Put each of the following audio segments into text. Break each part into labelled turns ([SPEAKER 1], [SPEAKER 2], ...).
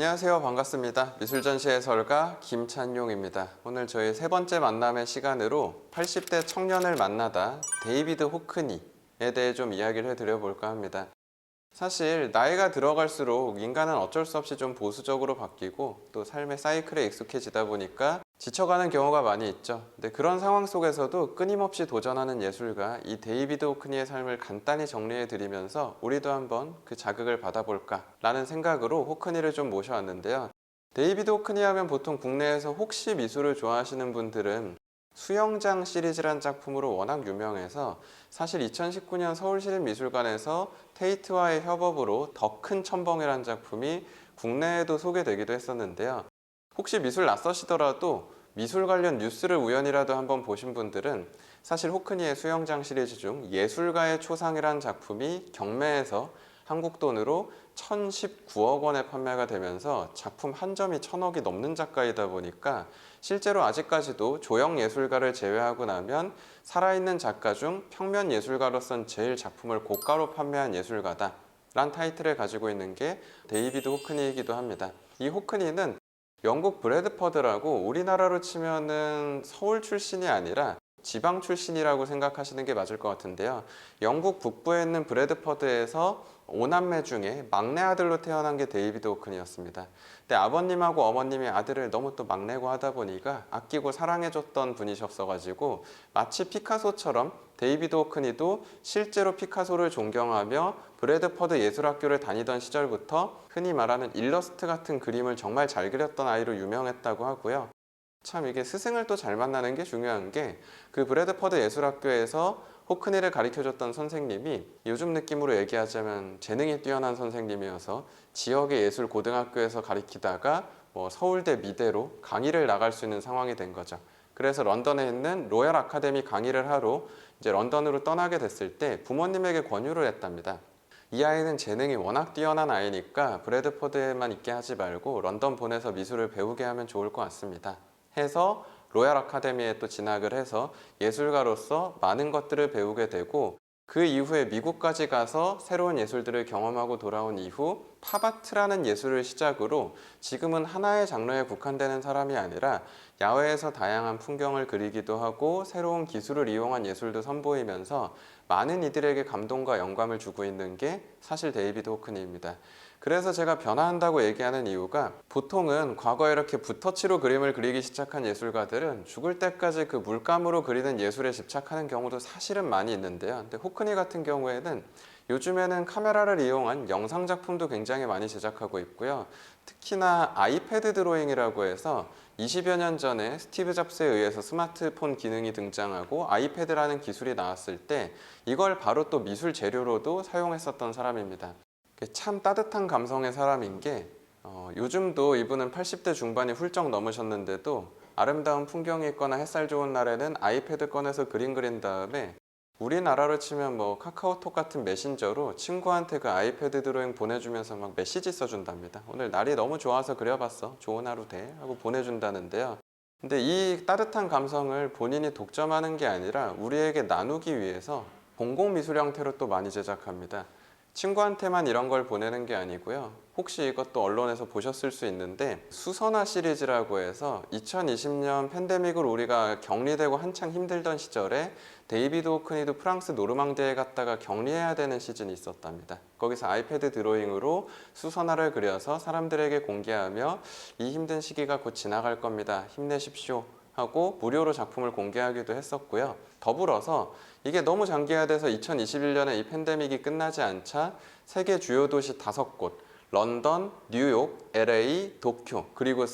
[SPEAKER 1] 안녕하세요. 반갑습니다. 미술전시 해설가 김찬용입니다. 오늘 저희 세 번째 만남의 시간으로 80대 청년을 만나다 데이비드 호크니에 대해 좀 이야기를 해드려 볼까 합니다. 사실 나이가 들어갈수록 인간은 어쩔 수 없이 좀 보수적으로 바뀌고 또 삶의 사이클에 익숙해지다 보니까 지쳐가는 경우가 많이 있죠. 근데 그런 상황 속에서도 끊임없이 도전하는 예술가 이 데이비드 호크니의 삶을 간단히 정리해 드리면서 우리도 한번 그 자극을 받아볼까 라는 생각으로 호크니를 좀 모셔왔는데요. 데이비드 호크니 하면 보통 국내에서 혹시 미술을 좋아하시는 분들은 수영장 시리즈란 작품으로 워낙 유명해서 사실 2019년 서울시립미술관에서 테이트와의 협업으로 더 큰 첨벙이라는 작품이 국내에도 소개되기도 했었는데요. 혹시 미술 낯서시더라도 미술 관련 뉴스를 우연이라도 한번 보신 분들은 사실 호크니의 수영장 시리즈 중 예술가의 초상이라는 작품이 경매에서 한국 돈으로 1019억 원에 판매가 되면서 작품 한 점이 1000억이 넘는 작가이다 보니까 실제로 아직까지도 조형 예술가를 제외하고 나면 살아있는 작가 중 평면 예술가로선 제일 작품을 고가로 판매한 예술가다 란 타이틀을 가지고 있는 게 데이비드 호크니이기도 합니다. 이 호크니는 영국 브래드퍼드라고 우리나라로 치면은 서울 출신이 아니라 지방 출신이라고 생각하시는 게 맞을 것 같은데요. 영국 북부에 있는 브래드퍼드에서 5남매 중에 막내 아들로 태어난 게 데이비드 호크니였습니다. 근데 아버님하고 어머님이 아들을 너무 또 막내고 하다 보니까 아끼고 사랑해줬던 분이셨어가지고 마치 피카소처럼 데이비드 호크니도 실제로 피카소를 존경하며 브래드퍼드 예술학교를 다니던 시절부터 흔히 말하는 일러스트 같은 그림을 정말 잘 그렸던 아이로 유명했다고 하고요. 참 이게 스승을 또 잘 만나는 게 중요한 게 그 브래드퍼드 예술학교에서 호크니를 가르쳐줬던 선생님이 요즘 느낌으로 얘기하자면 재능이 뛰어난 선생님이어서 지역의 예술 고등학교에서 가르치다가 서울대 미대로 강의를 나갈 수 있는 상황이 된 거죠. 그래서 런던에 있는 로열 아카데미 강의를 하러 이제 런던으로 떠나게 됐을 때 부모님에게 권유를 했답니다. 이 아이는 재능이 워낙 뛰어난 아이니까 브래드퍼드에만 있게 하지 말고 런던 보내서 미술을 배우게 하면 좋을 것 같습니다. 해서 로얄 아카데미에 또 진학을 해서 예술가로서 많은 것들을 배우게 되고 그 이후에 미국까지 가서 새로운 예술들을 경험하고 돌아온 이후 팝아트라는 예술을 시작으로 지금은 하나의 장르에 국한되는 사람이 아니라 야외에서 다양한 풍경을 그리기도 하고 새로운 기술을 이용한 예술도 선보이면서 많은 이들에게 감동과 영감을 주고 있는 게 사실 데이비드 호크니입니다. 그래서 제가 변화한다고 얘기하는 이유가 보통은 과거에 이렇게 붓터치로 그림을 그리기 시작한 예술가들은 죽을 때까지 그 물감으로 그리는 예술에 집착하는 경우도 사실은 많이 있는데요. 근데 호크니 같은 경우에는 요즘에는 카메라를 이용한 영상 작품도 굉장히 많이 제작하고 있고요. 특히나 아이패드 드로잉이라고 해서 20여 년 전에 스티브 잡스에 의해서 스마트폰 기능이 등장하고 아이패드라는 기술이 나왔을 때 이걸 바로 또 미술 재료로도 사용했었던 사람입니다. 참 따뜻한 감성의 사람인 게 요즘도 이분은 80대 중반이 훌쩍 넘으셨는데도 아름다운 풍경이 있거나 햇살 좋은 날에는 아이패드 꺼내서 그림 그린 다음에 우리나라로 치면 카카오톡 같은 메신저로 친구한테 그 아이패드 드로잉 보내주면서 막 메시지 써준답니다. 오늘 날이 너무 좋아서 그려봤어. 좋은 하루 돼. 하고 보내준다는데요. 근데 이 따뜻한 감성을 본인이 독점하는 게 아니라 우리에게 나누기 위해서 공공미술 형태로 또 많이 제작합니다. 친구한테만 이런 걸 보내는 게 아니고요. 혹시 이것도 언론에서 보셨을 수 있는데 수선화 시리즈라고 해서 2020년 팬데믹으로 우리가 격리되고 한창 힘들던 시절에 데이비드 호크니도 프랑스 노르망디에 갔다가 격리해야 되는 시즌이 있었답니다. 거기서 아이패드 드로잉으로 수선화를 그려서 사람들에게 공개하며 이 힘든 시기가 곧 지나갈 겁니다. 힘내십시오. 하고 무료로 작품을 공개하기도 했었고요. 더불어서 이게 너무 장기화돼서 2021년에 이 팬데믹이 끝나지 않자 세계 주요 도시 5곳, 런던, 뉴욕, LA, 도쿄, 그리고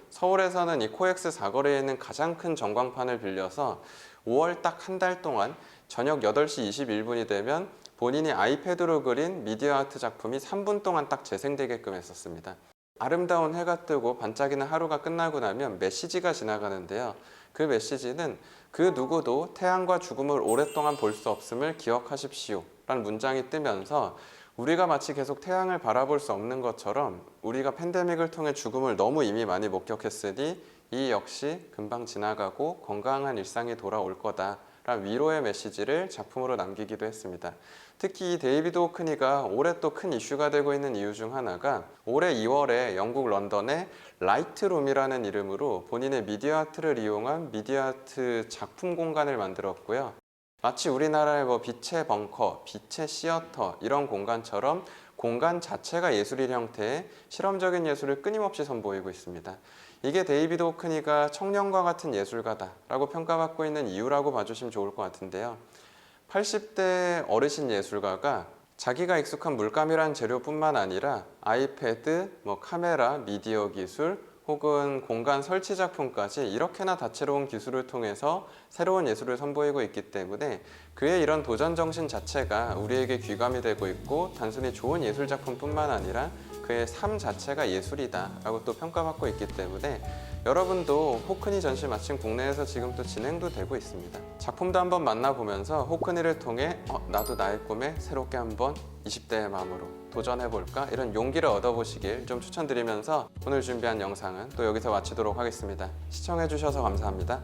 [SPEAKER 1] 서울에서는 이 코엑스 사거리에 있는 가장 큰 전광판을 빌려서 5월 딱 한 달 동안 저녁 8시 21분이 되면 본인이 아이패드로 그린 미디어 아트 작품이 3분 동안 딱 재생되게끔 했었습니다. 아름다운 해가 뜨고 반짝이는 하루가 끝나고 나면 메시지가 지나가는데요. 그 메시지는 그 누구도 태양과 죽음을 오랫동안 볼 수 없음을 기억하십시오 라는 문장이 뜨면서 우리가 마치 계속 태양을 바라볼 수 없는 것처럼 우리가 팬데믹을 통해 죽음을 너무 이미 많이 목격했으니 이 역시 금방 지나가고 건강한 일상이 돌아올 거다 라는 위로의 메시지를 작품으로 남기기도 했습니다. 특히 이 데이비드 호크니가 올해 또 큰 이슈가 되고 있는 이유 중 하나가 올해 2월에 영국 런던의 라이트룸이라는 이름으로 본인의 미디어 아트를 이용한 미디어 아트 작품 공간을 만들었고요. 마치 우리나라의 빛의 벙커, 빛의 시어터 이런 공간처럼 공간 자체가 예술인 형태의 실험적인 예술을 끊임없이 선보이고 있습니다. 이게 데이비드 호크니가 청년과 같은 예술가다라고 평가받고 있는 이유라고 봐주시면 좋을 것 같은데요. 80대 어르신 예술가가 자기가 익숙한 물감이란 재료뿐만 아니라 아이패드, 카메라, 미디어 기술, 혹은 공간 설치 작품까지 이렇게나 다채로운 기술을 통해서 새로운 예술을 선보이고 있기 때문에 그의 이런 도전 정신 자체가 우리에게 귀감이 되고 있고 단순히 좋은 예술 작품뿐만 아니라 그의 삶 자체가 예술이다 라고 또 평가받고 있기 때문에 여러분도 호크니 전시 마침 국내에서 지금 또 진행도 되고 있습니다. 작품도 한번 만나보면서 호크니를 통해 나도 나의 꿈에 새롭게 한번 20대의 마음으로 도전해볼까? 이런 용기를 얻어보시길 좀 추천드리면서 오늘 준비한 영상은 또 여기서 마치도록 하겠습니다. 시청해주셔서 감사합니다.